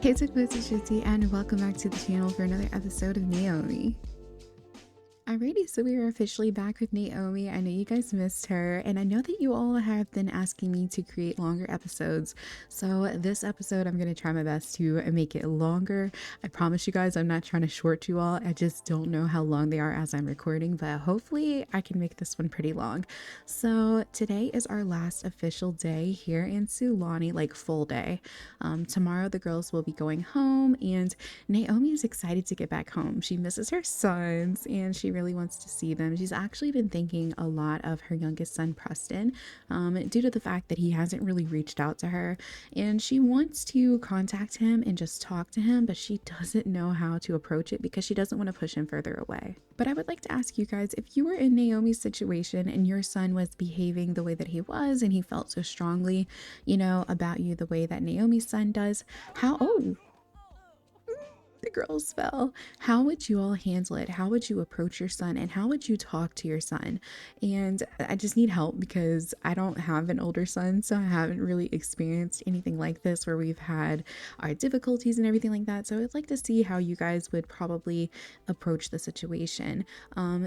Hey, it's Shiipty, and welcome back to the channel for another episode of Naomi. Alrighty, so we are officially back with Naomi. I know you guys missed her, and I know that you all have been asking me to create longer episodes. So this episode, I'm going to try my best to make it longer. I promise you guys, I'm not trying to short you all. I just don't know how long they are as I'm recording, but hopefully I can make this one pretty long. So today is our last official day here in Sulani, like full day. Tomorrow the girls will be going home, and Naomi is excited to get back home. She misses her sons, and she really wants to see them. She's actually been thinking a lot of her youngest son, Preston, due to the fact that he hasn't really reached out to her. And she wants to contact him and just talk to him, but she doesn't know how to approach it because she doesn't want to push him further away. But I would like to ask you guys, if you were in Naomi's situation and your son was behaving the way that he was and he felt so strongly, about you the way that Naomi's son does, the girls fell. How would you all handle it? How would you approach your son, and how would you talk to your son? And I just need help because I don't have an older son, so I haven't really experienced anything like this where we've had our difficulties and everything like that. So I'd like to see how you guys would probably approach the situation.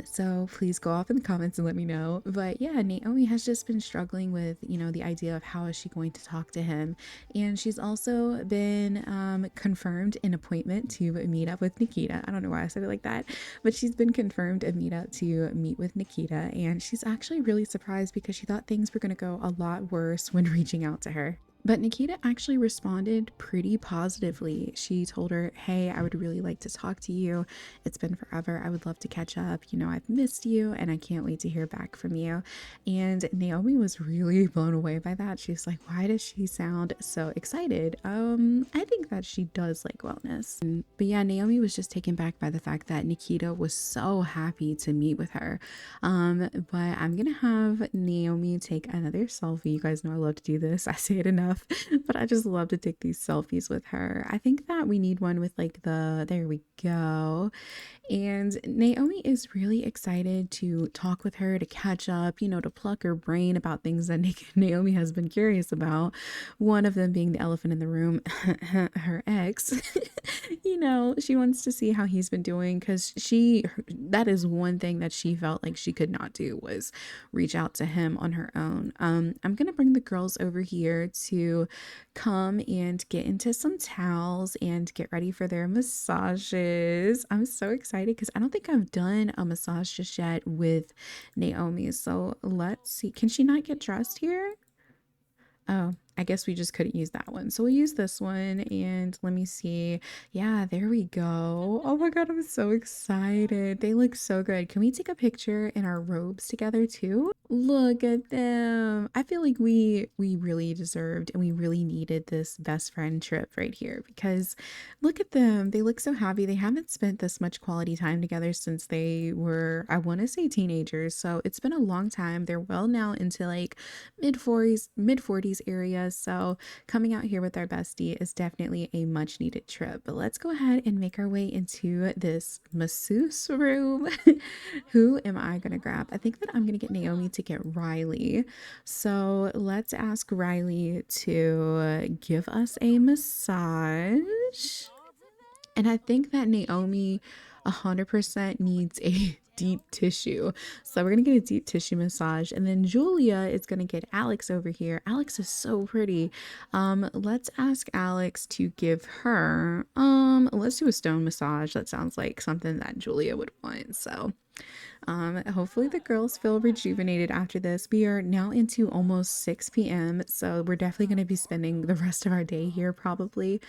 So please go off in the comments and let me know. But yeah, Naomi has just been struggling with, the idea of how is she going to talk to him. And she's also been confirmed an appointment to meet up with Nikita. I don't know why I said it like that, but she's been confirmed a meetup to meet with Nikita, and she's actually really surprised because she thought things were going to go a lot worse when reaching out to her. But Nikita actually responded pretty positively. She told her, hey, I would really like to talk to you. It's been forever. I would love to catch up. I've missed you and I can't wait to hear back from you. And Naomi was really blown away by that. She's like, why does she sound so excited? I think that she does like wellness. But yeah, Naomi was just taken back by the fact that Nikita was so happy to meet with her. But I'm gonna have Naomi take another selfie. You guys know I love to do this. I say it enough. But I just love to take these selfies with her. I think that we need one with like there we go. And Naomi is really excited to talk with her, to catch up, to pluck her brain about things that Naomi has been curious about. One of them being the elephant in the room, her ex. She wants to see how he's been doing because that is one thing that she felt like she could not do was reach out to him on her own. I'm going to bring the girls over here to come and get into some towels and get ready for their massages. I'm so excited because I don't think I've done a massage just yet with Naomi. So let's see. Can she not get dressed here? Oh, I guess we just couldn't use that one. So we'll use this one, and let me see. Yeah, there we go. Oh my God, I'm so excited. They look so good. Can we take a picture in our robes together too? Look at them. I feel like we really deserved and we really needed this best friend trip right here because look at them. They look so happy. They haven't spent this much quality time together since they were, I want to say, teenagers. So it's been a long time. They're well now into like mid 40s area. So coming out here with our bestie is definitely a much needed trip. But let's go ahead and make our way into this masseuse room. Who am I gonna grab? I think that I'm gonna get Naomi to get Riley. So let's ask Riley to give us a massage. And I think that Naomi 100% needs a deep tissue. So we're going to get a deep tissue massage. And then Julia is going to get Alex over here. Alex is so pretty. Let's ask Alex to give her, let's do a stone massage. That sounds like something that Julia would want. So hopefully the girls feel rejuvenated after this. We are now into almost 6 p.m. So we're definitely going to be spending the rest of our day here probably.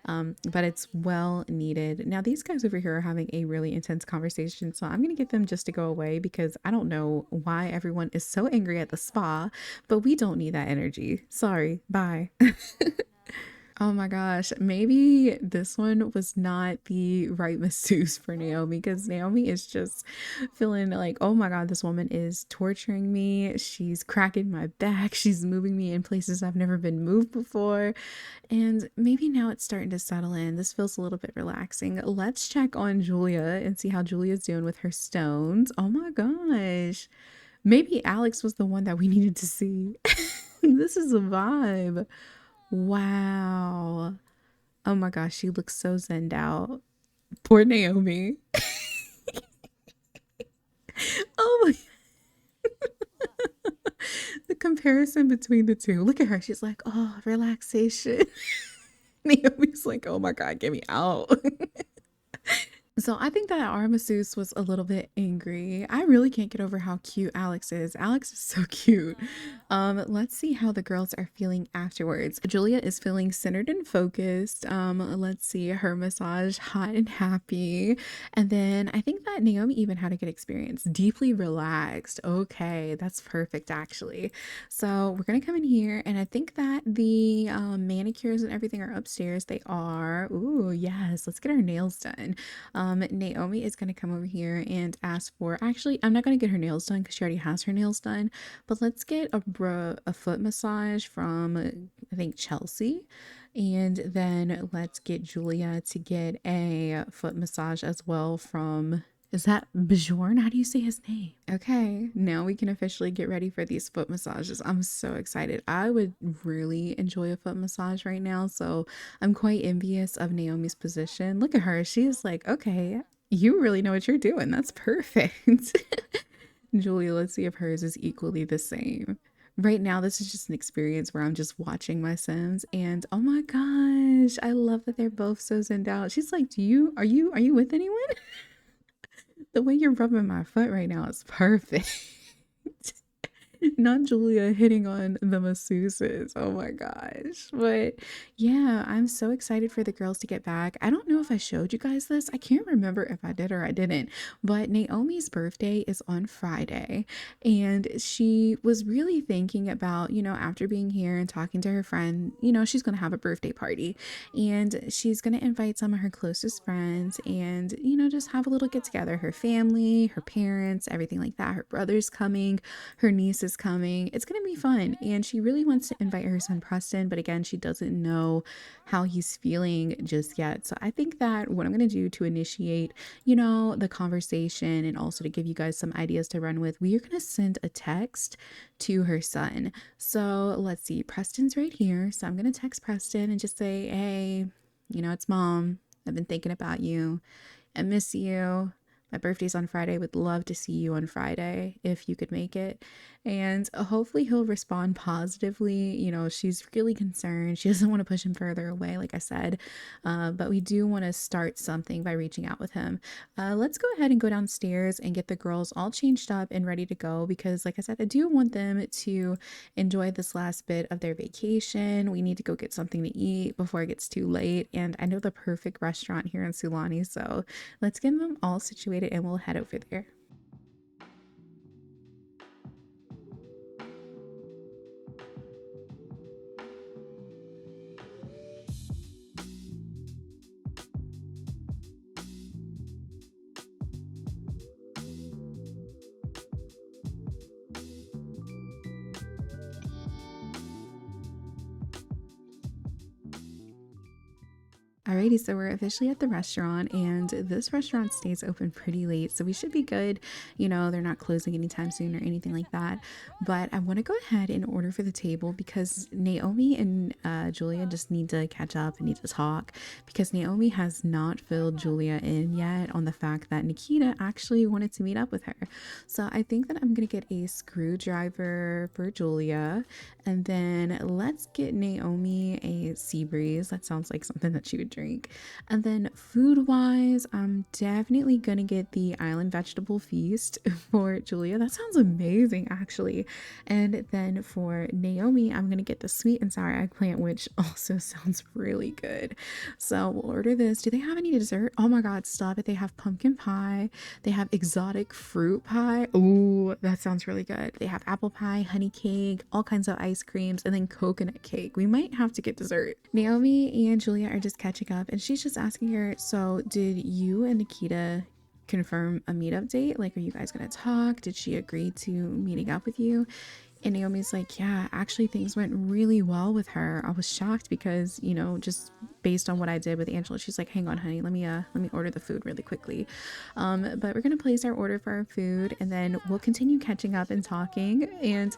But it's well needed. Now these guys over here are having a really intense conversation. So I'm going to get them just to go away because I don't know why everyone is so angry at the spa, but we don't need that energy. Sorry. Bye. Oh my gosh, maybe this one was not the right masseuse for Naomi because Naomi is just feeling like, oh my God, this woman is torturing me. She's cracking my back. She's moving me in places I've never been moved before. And maybe now it's starting to settle in. This feels a little bit relaxing. Let's check on Julia and see how Julia's doing with her stones. Oh my gosh. Maybe Alex was the one that we needed to see. This is a vibe. Wow. Oh my gosh, she looks so zenned out. Poor Naomi. Oh my, the comparison between the two. Look at her. She's like, oh, relaxation. Naomi's like, oh my God, get me out. So I think that our masseuse was a little bit angry. I really can't get over how cute Alex is. Alex is so cute. Let's see how the girls are feeling afterwards. Julia is feeling centered and focused. Let's see her massage, hot and happy. And then I think that Naomi even had a good experience. Deeply relaxed. Okay, that's perfect actually. So we're gonna come in here, and I think that the manicures and everything are upstairs. They are. Ooh, yes. Let's get our nails done. Naomi is going to come over here and ask for, actually, I'm not going to get her nails done because she already has her nails done, but let's get a foot massage from, I think, Chelsea. And then let's get Julia to get a foot massage as well from, is that Bjorn? How do you say his name? Okay, now we can officially get ready for these foot massages. I'm so excited. I would really enjoy a foot massage right now, so I'm quite envious of Naomi's position. Look at her. She's like, okay, you really know what you're doing. That's perfect. Julia, let's see if hers is equally the same. Right now, this is just an experience where I'm just watching my Sims, and oh my gosh, I love that they're both so zenned out. She's like, are you with anyone? The way you're rubbing my foot right now is perfect. Not Julia hitting on the masseuses. Oh my gosh. But yeah, I'm so excited for the girls to get back. I don't know if I showed you guys this. I can't remember if I did or I didn't. But Naomi's birthday is on Friday. And she was really thinking about, after being here and talking to her friend, she's going to have a birthday party. And she's going to invite some of her closest friends and, just have a little get together. Her family, her parents, everything like that. Her brother's coming. Her niece is coming. It's going to be fun. And she really wants to invite her son Preston, but again, she doesn't know how he's feeling just yet. So I think that what I'm going to do to initiate, the conversation and also to give you guys some ideas to run with, we are going to send a text to her son. So let's see. Preston's right here. So I'm going to text Preston and just say, hey, it's mom. I've been thinking about you. I miss you. My birthday's on Friday. Would love to see you on Friday if you could make it. And hopefully he'll respond positively. She's really concerned. She doesn't want to push him further away, like I said. But we do want to start something by reaching out with him. Let's go ahead and go downstairs and get the girls all changed up and ready to go because, like I said, I do want them to enjoy this last bit of their vacation. We need to go get something to eat before it gets too late. And I know the perfect restaurant here in Sulani. So let's get them all situated and we'll head over there. Alrighty, so we're officially at the restaurant, and this restaurant stays open pretty late, so we should be good. They're not closing anytime soon or anything like that. But I want to go ahead and order for the table because Naomi and Julia just need to catch up and need to talk because Naomi has not filled Julia in yet on the fact that Nikita actually wanted to meet up with her. So I think that I'm going to get a screwdriver for Julia, and then let's get Naomi a sea breeze. That sounds like something that she would drink. And then food wise, I'm definitely gonna get the island vegetable feast for Julia. That sounds amazing actually. And then for Naomi, I'm gonna get the sweet and sour eggplant, which also sounds really good. So we'll order this. Do they have any dessert? Oh my god, stop it. They have pumpkin pie. They have exotic fruit pie. Ooh, that sounds really good. They have apple pie, honey cake, all kinds of ice creams, and then coconut cake. We might have to get dessert. Naomi and Julia are just catching up, and she's just asking her, so did you and Nikita confirm a meetup date? Like, are you guys gonna talk? Did she agree to meeting up with you? And Naomi's like, yeah, actually things went really well with her. I was shocked because, just based on what I did with Angela, she's like, hang on, honey, let me order the food really quickly. But we're gonna place our order for our food, and then we'll continue catching up and talking. And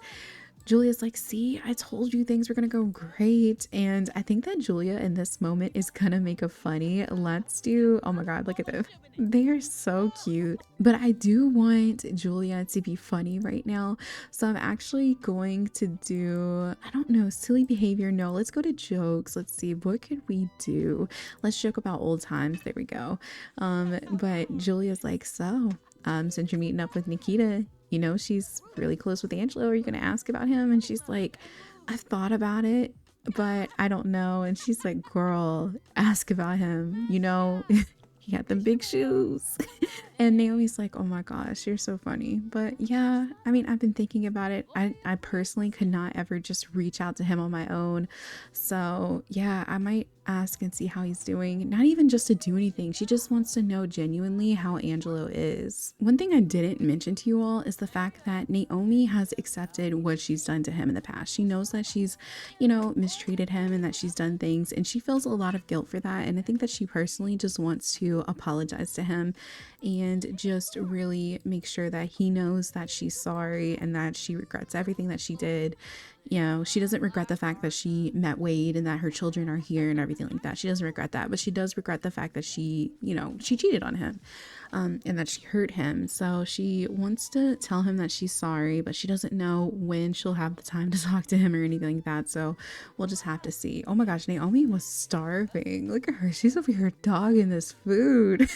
Julia's like, see, I told you things were gonna go great. And I think that Julia in this moment is gonna make a funny. Let's do, oh my God, look at them. They are so cute. But I do want Julia to be funny right now. So I'm actually going to do, I don't know, silly behavior. No, let's go to jokes. Let's see, what could we do? Let's joke about old times. There we go. But Julia's like, so, since you're meeting up with Nikita, you know, she's really close with Angelo. Are you going to ask about him? And she's like, I've thought about it, but I don't know. And she's like, girl, ask about him. You know, he had them big shoes. And Naomi's like, oh my gosh, you're so funny. But yeah, I mean, I've been thinking about it. I personally could not ever just reach out to him on my own. So yeah, I might ask and see how he's doing. Not even just to do anything. She just wants to know genuinely how Angelo is. One thing I didn't mention to you all is the fact that Naomi has accepted what she's done to him in the past. She knows that she's, you know, mistreated him and that she's done things, and she feels a lot of guilt for that. And I think that she personally just wants to apologize to him and just really make sure that he knows that she's sorry and that she regrets everything that she did. You know, she doesn't regret the fact that she met Wade and that her children are here and everything like that. She doesn't regret that, but she does regret the fact that she, you know, she cheated on him, and that she hurt him. So she wants to tell him that she's sorry, but she doesn't know when she'll have the time to talk to him or anything like that. So we'll just have to see. Oh my gosh, Naomi was starving. Look at her. She's over here dogging this food.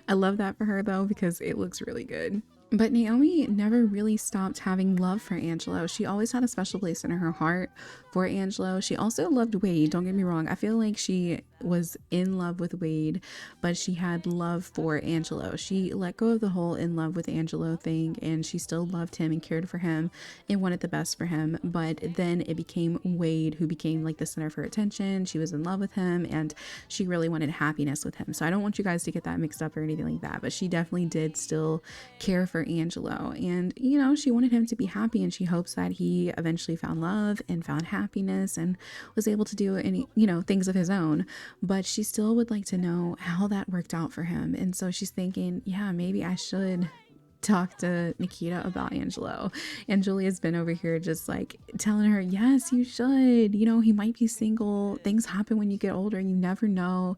I love that for her though, because it looks really good. But Naomi never really stopped having love for Angelo. She always had a special place in her heart for Angelo. She also loved Wade. Don't get me wrong. I feel like she was in love with Wade, but she had love for Angelo. She let go of the whole in love with Angelo thing, and she still loved him and cared for him and wanted the best for him. But then it became Wade who became like the center of her attention. She was in love with him and she really wanted happiness with him. So I don't want you guys to get that mixed up or anything like that, but she definitely did still care for Angelo, and you know, she wanted him to be happy, and she hopes that he eventually found love and found happiness and was able to do any, you know, things of his own. But she still would like to know how that worked out for him. And so she's thinking, yeah, maybe I should talk to Nikita about Angelo. And Julia's been over here just like telling her, yes, you should, you know, he might be single, things happen when you get older, you never know.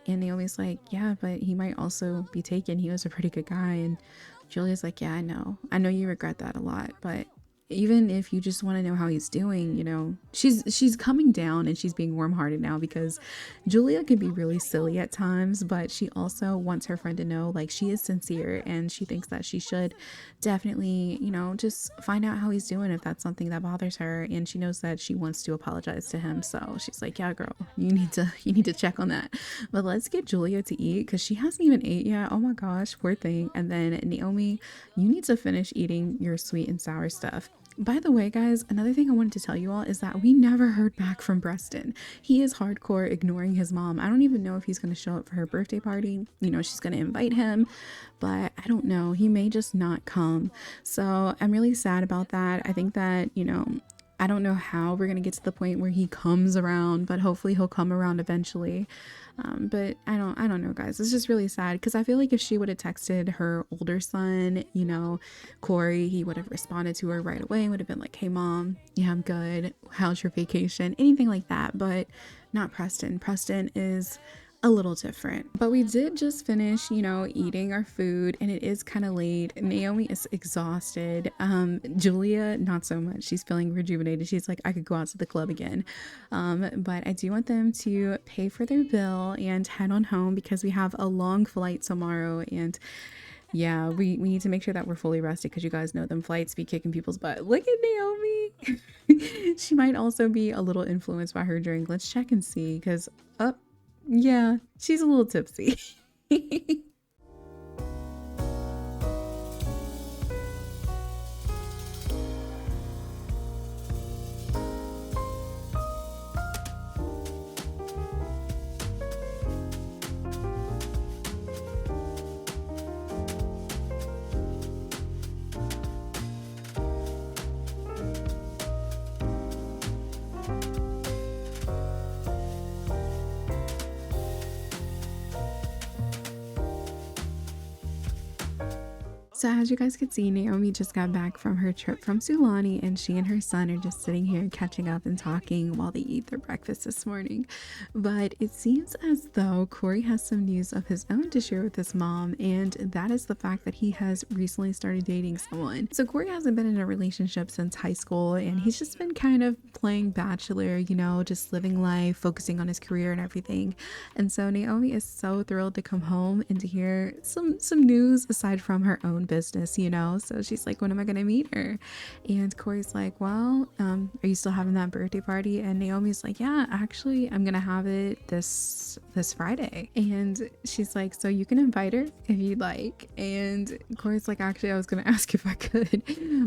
And Naomi's like, yeah, but he might also be taken, he was a pretty good guy. And Julia's like, yeah, I know you regret that a lot, but even if you just want to know how he's doing, you know, she's coming down and she's being warm-hearted now, because Julia can be really silly at times, but she also wants her friend to know like she is sincere, and she thinks that she should definitely, you know, just find out how he's doing if that's something that bothers her. And she knows that she wants to apologize to him, so she's like, yeah, girl, you need to check on that. But let's get Julia to eat, because she hasn't even ate yet. Oh my gosh, poor thing. And then Naomi, you need to finish eating your sweet and sour stuff. By the way, guys, another thing I wanted to tell you all is that we never heard back from Preston. He is hardcore ignoring his mom. I don't even know if he's going to show up for her birthday party. You know, she's going to invite him, but I don't know. He may just not come. So I'm really sad about that. I think that, you know, I don't know how we're going to get to the point where he comes around, but hopefully he'll come around eventually. But I don't know, guys. It's just really sad, because I feel like if she would have texted her older son, you know, Corey, he would have responded to her right away, would have been like, hey mom, yeah, I'm good, how's your vacation, anything like that. But not Preston. Preston is a little different. But we did just finish, you know, eating our food, and it is kind of late. Naomi is exhausted. Julia, not so much. She's feeling rejuvenated. She's like, I could go out to the club again. But I do want them to pay for their bill and head on home, because we have a long flight tomorrow. And yeah, we need to make sure that we're fully rested, because you guys know them flights be kicking people's butt. Look at Naomi. She might also be a little influenced by her drink. Let's check and see, because yeah, she's a little tipsy. So as you guys could see, Naomi just got back from her trip from Sulani, and she and her son are just sitting here catching up and talking while they eat their breakfast this morning. But it seems as though Corey has some news of his own to share with his mom, and that is the fact that he has recently started dating someone. So Corey hasn't been in a relationship since high school, and he's just been kind of playing bachelor, you know, just living life, focusing on his career and everything. And so Naomi is so thrilled to come home and to hear some news aside from her own business, you know. So she's like, when am I gonna meet her? And Corey's like, well, are you still having that birthday party? And Naomi's like, yeah, actually I'm gonna have it this Friday. And she's like, so you can invite her if you'd like. And Corey's like, actually I was gonna ask if I could.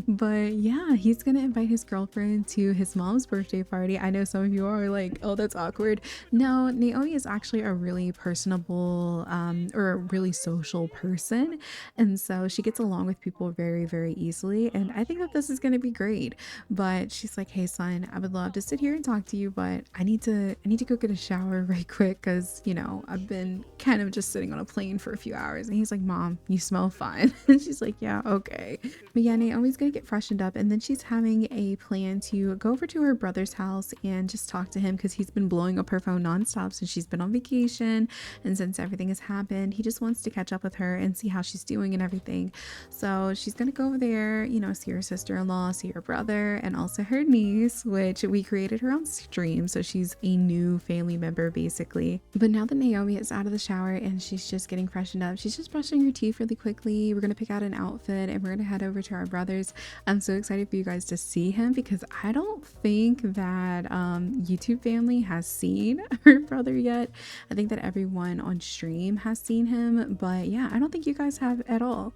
But yeah, he's gonna invite his girlfriend to his mom's birthday party. I know some of you are like, oh, that's awkward. No, Naomi is actually a really personable or a really social person, and so she gets along with people very, very easily. And I think that this is going to be great. But she's like, hey son, I would love to sit here and talk to you, but I need to go get a shower right quick, because you know I've been kind of just sitting on a plane for a few hours. And he's like, mom, you smell fine. And she's like, yeah, okay. But yeah, Naomi's gonna get freshened up, and then she's having a plan to go over to her brother's house and just talk to him, because he's been blowing up her phone nonstop since she's been on vacation, and since everything has happened he just wants to catch up with her and see how she's doing and everything. So she's gonna go over there, you know, see her sister-in-law, see her brother, and also her niece, which we created her on stream, so she's a new family member basically. But now that Naomi is out of the shower and she's just getting freshened up, she's just brushing her teeth really quickly. We're gonna pick out an outfit and we're gonna head over to our brother's. I'm so excited for you guys to see him, because I don't think that YouTube family has seen her brother yet. I think that everyone on stream has seen him, but yeah, I don't think you guys have at all.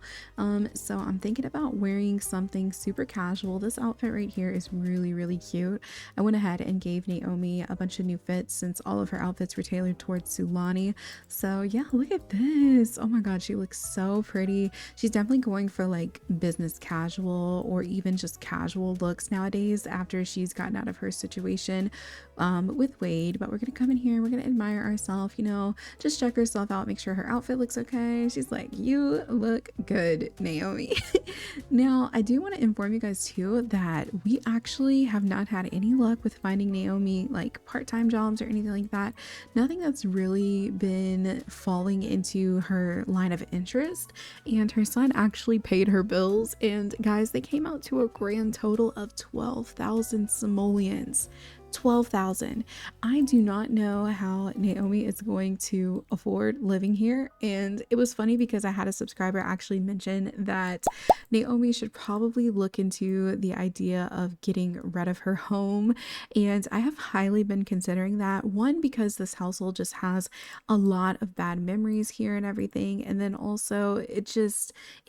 So I'm thinking about wearing something super casual. This outfit right here is really, really cute. I went ahead and gave Naomi a bunch of new fits since all of her outfits were tailored towards Sulani. So yeah, look at this. Oh my god, she looks so pretty. She's definitely going for like business casual or even just casual looks nowadays after she's gotten out of her situation with Wade. But we're gonna come in here, we're gonna admire ourselves, you know, just check herself out, make sure her outfit looks okay. She's like, you look good, Naomi. Now I do want to inform you guys too that we actually have not had any luck with finding Naomi like part-time jobs or anything like that. Nothing that's really been falling into her line of interest, and her son actually paid her bills, and guys, they came out to a grand total of 12,000 simoleons. 12,000. I do not know how Naomi is going to afford living here. And it was funny because I had a subscriber actually mention that Naomi should probably look into the idea of getting rid of her home. And I have highly been considering that. One, because this household just has a lot of bad memories here and everything. And then also it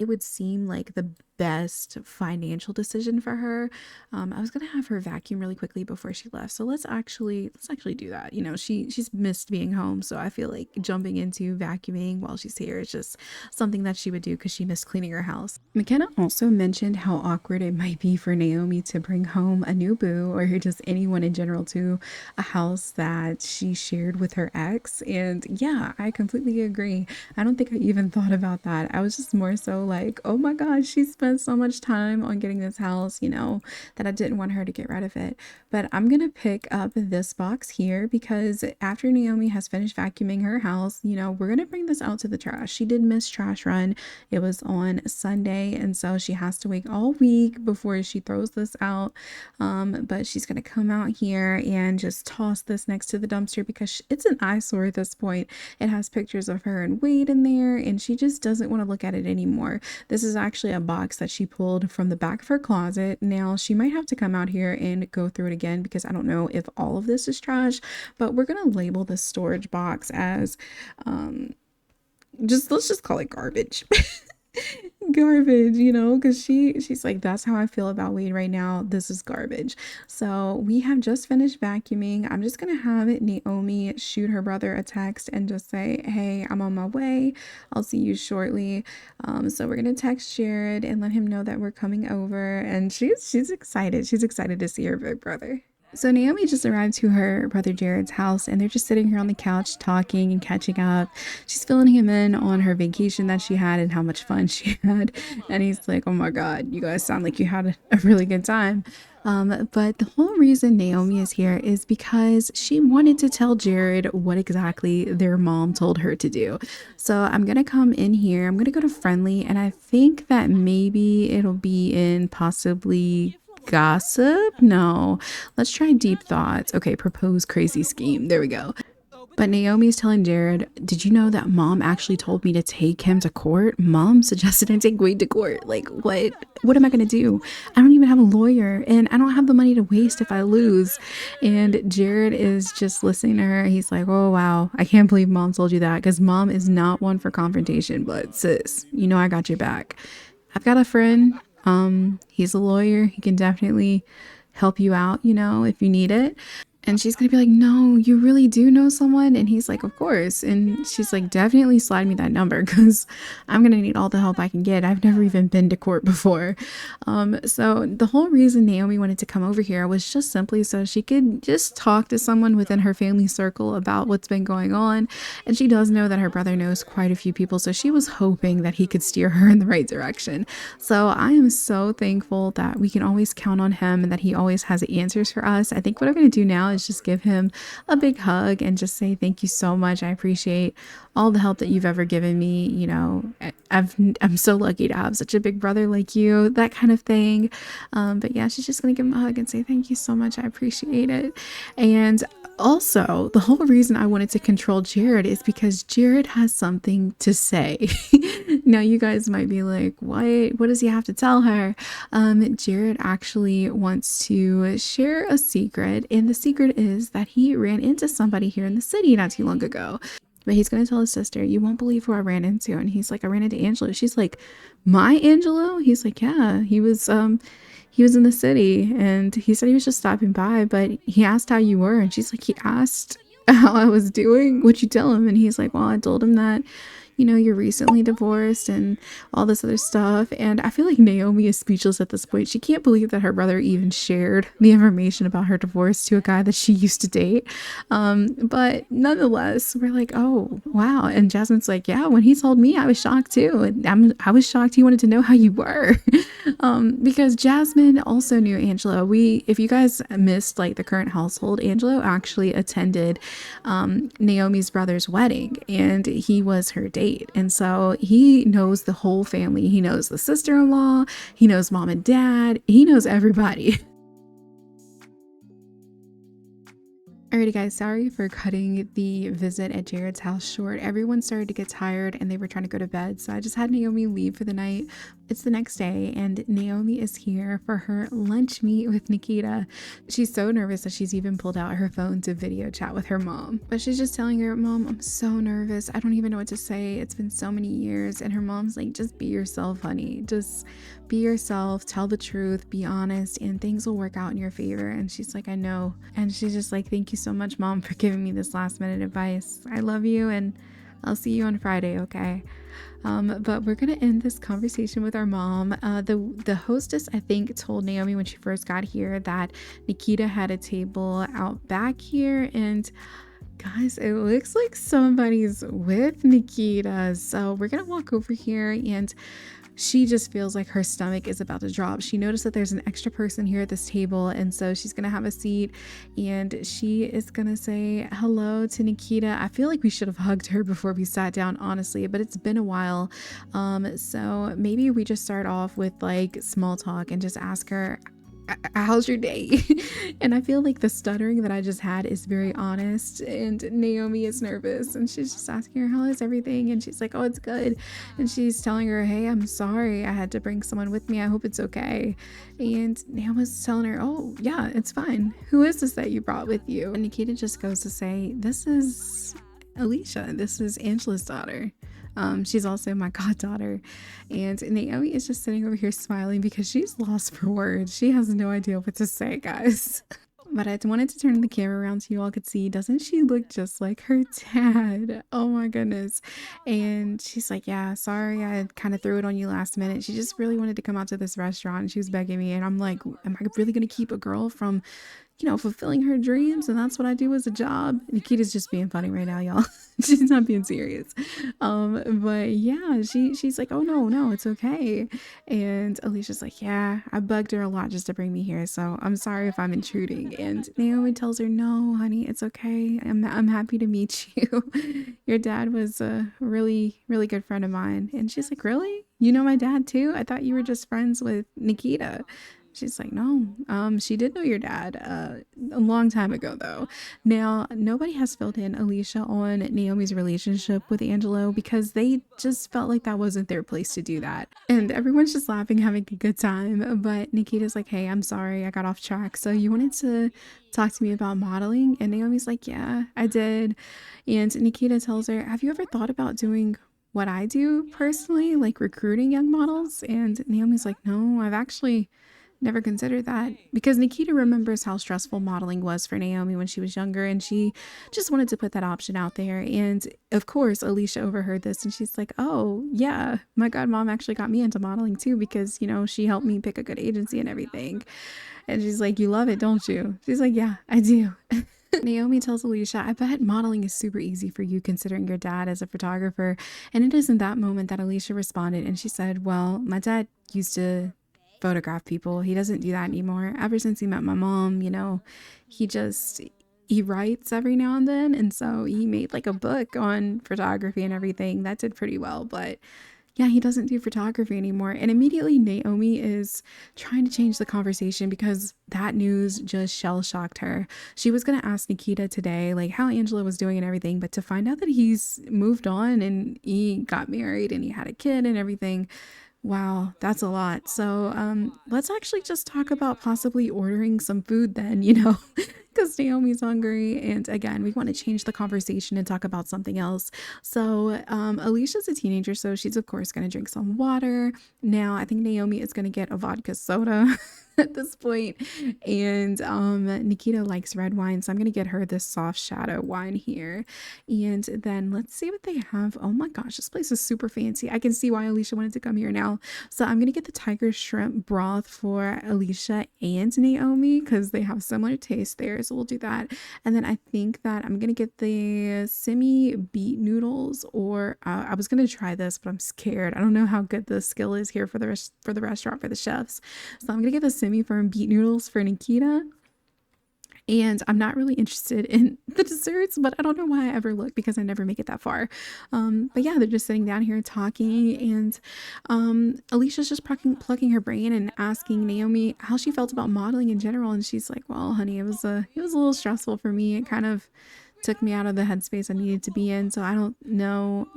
would seem like the best financial decision for her. I was gonna have her vacuum really quickly before she left, so let's actually do that. You know, she's missed being home, so I feel like jumping into vacuuming while she's here is just something that she would do because she missed cleaning her house. McKenna also mentioned how awkward it might be for Naomi to bring home a new boo or just anyone in general to a house that she shared with her ex. And yeah, I completely agree. I don't think I even thought about that. I was just more so like, oh my gosh, she spent so much time on getting this house, you know, that I didn't want her to get rid of it. But I'm gonna pick up this box here because after Naomi has finished vacuuming her house, you know, we're gonna bring this out to the trash. She did miss trash run. It was on Sunday, and so she has to wait all week before she throws this out. But she's gonna come out here and just toss this next to the dumpster because it's an eyesore at this point. It has pictures of her and Wade in there, and she just doesn't want to look at it anymore. This is actually a box that she pulled from the back of her closet. Now she might have to come out here and go through it again because I don't know if all of this is trash, but we're gonna label this storage box as let's just call it garbage. Garbage, you know, because she's like, that's how I feel about Wade right now. This is garbage. So we have just finished vacuuming. I'm just gonna have Naomi shoot her brother a text and just say, hey, I'm on my way, I'll see you shortly. So we're gonna text Jared and let him know that we're coming over, and she's excited to see her big brother. So Naomi just arrived to her brother Jared's house and they're just sitting here on the couch talking and catching up. She's filling him in on her vacation that she had and how much fun she had. And he's like, oh my God, you guys sound like you had a really good time. But the whole reason Naomi is here is because she wanted to tell Jared what exactly their mom told her to do. So I'm going to come in here. I'm going to go to friendly. And I think that maybe it'll be in possibly gossip. No, let's try deep thoughts. Okay, propose crazy scheme. There we go. But Naomi's telling Jared, did you know that mom actually told me to take him to court? Mom suggested I take Wade to court. Like, what? What am I going to do? I don't even have a lawyer and I don't have the money to waste if I lose. And Jared is just listening to her. He's like, oh, wow. I can't believe mom told you that because mom is not one for confrontation. But sis, you know I got your back. I've got a friend. He's a lawyer. He can definitely help you out, if you need it. And she's gonna be like, no, you really do know someone? And he's like, of course. And she's like, definitely slide me that number because I'm gonna need all the help I can get. I've never even been to court before. So the whole reason Naomi wanted to come over here was just simply so she could just talk to someone within her family circle about what's been going on. And she does know that her brother knows quite a few people. So she was hoping that he could steer her in the right direction. So I am so thankful that we can always count on him and that he always has answers for us. I think what I'm gonna do now is just give him a big hug and just say thank you so much. I appreciate all the help that you've ever given me. I'm so lucky to have such a big brother like you, that kind of thing. But yeah, she's just gonna give him a hug and say thank you so much. I appreciate it. And also, the whole reason I wanted to control Jared is because Jared has something to say. Now, you guys might be like, what? What does he have to tell her? Jared actually wants to share a secret, and the secret is that he ran into somebody here in the city not too long ago. But he's going to tell his sister, you won't believe who I ran into. And he's like, I ran into Angelo. She's like, my Angelo? He's like, yeah, he was in the city and he said he was just stopping by, but he asked how you were. And she's like, he asked how I was doing. What'd you tell him? And he's like, well, I told him that, you're recently divorced and all this other stuff. And I feel like Naomi is speechless at this point. She can't believe that her brother even shared the information about her divorce to a guy that she used to date. But nonetheless, we're like, oh, wow. And Jasmine's like, yeah, when he told me, I was shocked too. And I was shocked he wanted to know how you were. Because Jasmine also knew Angelo. If you guys missed like the current household, Angelo actually attended Naomi's brother's wedding and he was her date. And so he knows the whole family. He knows the sister-in-law, he knows mom and dad, he knows everybody. Alrighty guys, sorry for cutting the visit at Jared's house short. Everyone started to get tired and they were trying to go to bed. So I just had Naomi leave for the night. It's the next day and Naomi is here for her lunch meet with Nikita. She's so nervous that she's even pulled out her phone to video chat with her mom. But she's just telling her, Mom, I'm so nervous. I don't even know what to say. It's been so many years. And her mom's like, just be yourself, honey. Just be yourself, tell the truth, be honest, and things will work out in your favor. And she's like, I know. And she's just like, thank you so much, Mom, for giving me this last minute advice. I love you and I'll see you on Friday, okay? But we're gonna end this conversation with our mom. The hostess, I think, told Naomi when she first got here that Nikita had a table out back here, and guys, it looks like somebody's with Nikita. So we're gonna walk over here and she just feels like her stomach is about to drop. She noticed that there's an extra person here at this table, and so she's gonna have a seat and she is gonna say hello to Nikita. I feel like we should have hugged her before we sat down, honestly, but it's been a while. So maybe we just start off with like small talk and just ask her, how's your day? And I feel like the stuttering that I just had is very honest, and Naomi is nervous and she's just asking her, how is everything? And she's like, oh, it's good. And she's telling her, hey, I'm sorry I had to bring someone with me, I hope it's okay. And Naomi's telling her, oh yeah, it's fine. Who is this that you brought with you? And Nikita just goes to say, this is Alicia, this is Angela's daughter. She's also my goddaughter. And Naomi is just sitting over here smiling because she's lost for words. She has no idea what to say, guys. But I wanted to turn the camera around so you all could see, doesn't she look just like her dad? Oh my goodness. And she's like, yeah, sorry, I kind of threw it on you last minute. She just really wanted to come out to this restaurant and she was begging me. And I'm like, am I really going to keep a girl from fulfilling her dreams, and that's what I do as a job. Nikita's just being funny right now, y'all. She's not being serious. But yeah, she's like, oh no, it's okay. And Alicia's like, yeah, I bugged her a lot just to bring me here, so I'm sorry if I'm intruding. And Naomi tells her, no, honey, it's okay. I'm happy to meet you. Your dad was a really good friend of mine. And she's like, really? You know my dad too? I thought you were just friends with Nikita. She's like, no, she did know your dad a long time ago, though. Now, nobody has filled in Alicia on Naomi's relationship with Angelo because they just felt like that wasn't their place to do that. And everyone's just laughing, having a good time. But Nikita's like, hey, I'm sorry, I got off track. So you wanted to talk to me about modeling? And Naomi's like, yeah, I did. And Nikita tells her, have you ever thought about doing what I do personally, like recruiting young models? And Naomi's like, no, I've actually never considered that, because Nikita remembers how stressful modeling was for Naomi when she was younger, and she just wanted to put that option out there. And of course, Alicia overheard this and she's like, oh, yeah, my godmom actually got me into modeling too, because, she helped me pick a good agency and everything. And she's like, you love it, don't you? She's like, yeah, I do. Naomi tells Alicia, I bet modeling is super easy for you considering your dad is a photographer. And it is in that moment that Alicia responded and she said, well, my dad used to photograph people. He doesn't do that anymore. Ever since he met my mom, he writes every now and then. And so he made like a book on photography and everything that did pretty well. But yeah, he doesn't do photography anymore. And immediately Naomi is trying to change the conversation because that news just shell shocked her. She was going to ask Nikita today, like how Angela was doing and everything, but to find out that he's moved on and he got married and he had a kid and everything, wow, that's a lot. So let's actually just talk about possibly ordering some food then, because Naomi's hungry. And again, we want to change the conversation and talk about something else. So Alicia's a teenager, so she's of course going to drink some water. Now, I think Naomi is going to get a vodka soda at this point. And Nikita likes red wine, so I'm going to get her this soft shadow wine here. And then let's see what they have. Oh my gosh, this place is super fancy. I can see why Alicia wanted to come here now. So I'm going to get the tiger shrimp broth for Alicia and Naomi because they have similar taste there. So we'll do that. And then I think that I'm going to get the semi beet noodles, or I was going to try this, but I'm scared. I don't know how good the skill is here for the restaurant, for the chefs. So I'm going to get the semi-firm beet noodles for Nikita. And I'm not really interested in the desserts, but I don't know why I ever look because I never make it that far. But yeah, they're just sitting down here talking, and Alicia's just plucking her brain and asking Naomi how she felt about modeling in general. And she's like, well, honey, it was a little stressful for me. It kind of took me out of the headspace I needed to be in. So I don't know.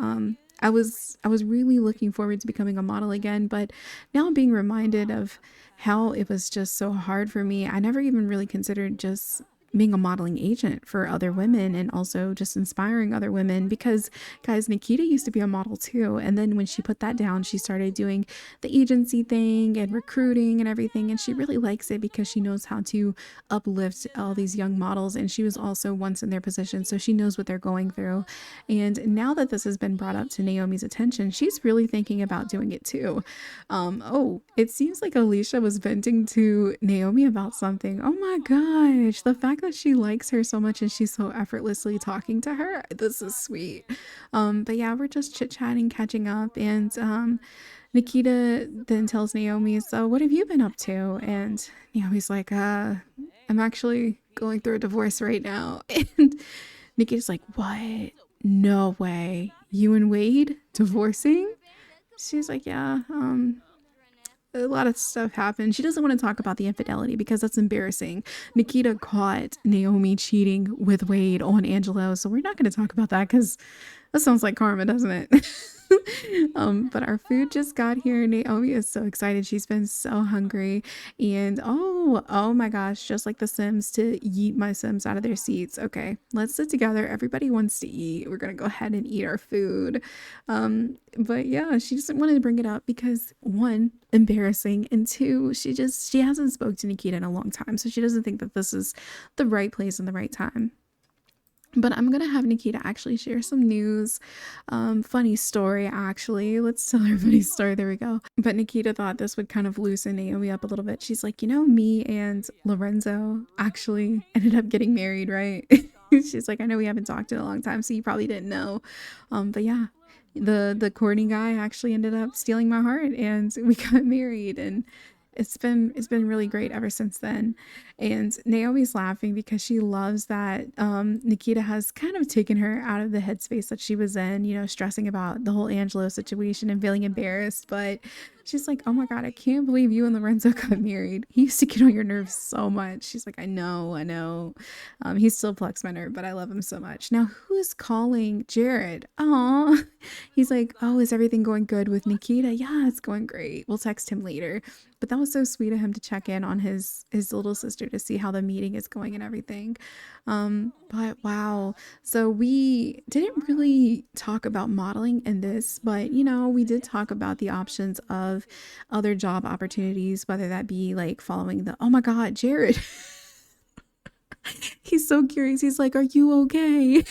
I was really looking forward to becoming a model again, but now I'm being reminded of how it was just so hard for me. I never even really considered just being a modeling agent for other women and also just inspiring other women, because guys, Nikita used to be a model too, and then when she put that down, she started doing the agency thing and recruiting and everything, and she really likes it because she knows how to uplift all these young models, and she was also once in their position, so she knows what they're going through. And now that this has been brought up to Naomi's attention, she's really thinking about doing it too. Oh, it seems like Alicia was venting to Naomi about something. Oh my gosh, the fact that she likes her so much and she's so effortlessly talking to her, this is sweet. But yeah, we're just chit-chatting, catching up, and Nikita then tells Naomi, so what have you been up to? And Naomi's like, I'm actually going through a divorce right now. And Nikita's like, what? No way. You and Wade divorcing? She's like, yeah, a lot of stuff happened. She doesn't want to talk about the infidelity because that's embarrassing. Nikita caught Naomi cheating with Wade on Angelo, so we're not going to talk about that because that sounds like karma, doesn't it? But our food just got here. Naomi is so excited. She's been so hungry. And oh my gosh, just like the Sims, to yeet my Sims out of their seats. Okay, let's sit together. Everybody wants to eat. We're gonna go ahead and eat our food. But yeah, she just wanted to bring it up because one, embarrassing, and two, she hasn't spoke to Nikita in a long time, so she doesn't think that this is the right place and the right time. But I'm gonna have Nikita actually share some news. Funny story, actually. Let's tell her a funny story. There we go. But Nikita thought this would kind of loosen Naomi up a little bit. She's like, me and Lorenzo actually ended up getting married, right? She's like, I know we haven't talked in a long time, so you probably didn't know. But yeah, the courting guy actually ended up stealing my heart, and we got married, and it's been really great ever since then. And Naomi's laughing because she loves that Nikita has kind of taken her out of the headspace that she was in, stressing about the whole Angelo situation and feeling embarrassed. But she's like, oh my God, I can't believe you and Lorenzo got married. He used to get on your nerves so much. She's like, I know, I know. He still plucks my nerve, but I love him so much. Now, who's calling Jared? Aw. He's like, oh, is everything going good with Nikita? Yeah, it's going great. We'll text him later. But that was so sweet of him to check in on his little sister to see how the meeting is going and everything. But wow. So we didn't really talk about modeling in this, but we did talk about the options of other job opportunities, whether that be like following the, oh my God, Jared. He's so curious. He's like, are you okay?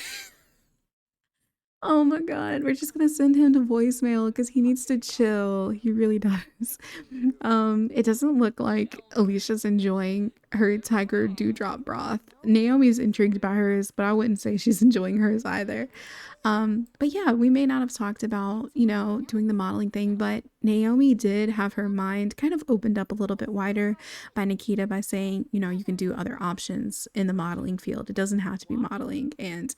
Oh my God, we're just gonna send him to voicemail because he needs to chill. He really does. It doesn't look like Alicia's enjoying her tiger dewdrop broth. Naomi's intrigued by hers, but I wouldn't say she's enjoying hers either. But yeah, we may not have talked about, doing the modeling thing, but Naomi did have her mind kind of opened up a little bit wider by Nikita by saying, you can do other options in the modeling field. It doesn't have to be modeling. And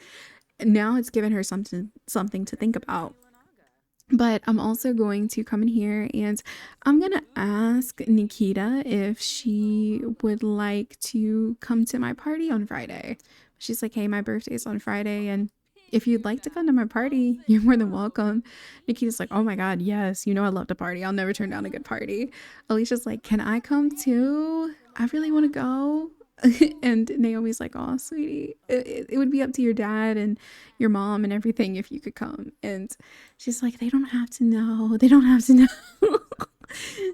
now it's given her something to think about. But I'm also going to come in here and I'm going to ask Nikita if she would like to come to my party on Friday. She's like, hey, my birthday's on Friday, and if you'd like to come to my party, you're more than welcome. Nikita's like, oh my God, yes, I love to party. I'll never turn down a good party. Alicia's like, can I come too? I really want to go. And Naomi's like, oh, sweetie, it would be up to your dad and your mom and everything if you could come. And she's like, they don't have to know. They don't have to know.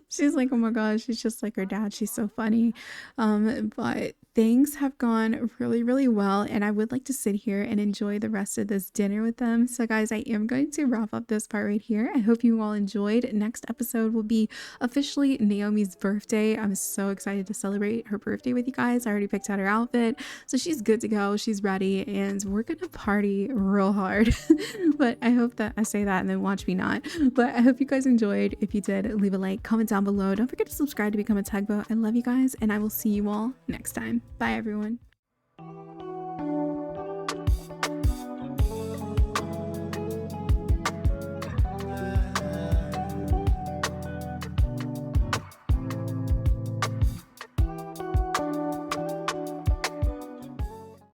She's like, oh my gosh, she's just like her dad. She's so funny. But things have gone really, really well. And I would like to sit here and enjoy the rest of this dinner with them. So guys, I am going to wrap up this part right here. I hope you all enjoyed. Next episode will be officially Naomi's birthday. I'm so excited to celebrate her birthday with you guys. I already picked out her outfit, so she's good to go. She's ready, and we're gonna party real hard. But I hope that I say that and then watch me not. But I hope you guys enjoyed. If you did, leave a like, comment down below. Don't forget to subscribe to become a tugboat. I love you guys, and I will see you all next time. Bye, everyone.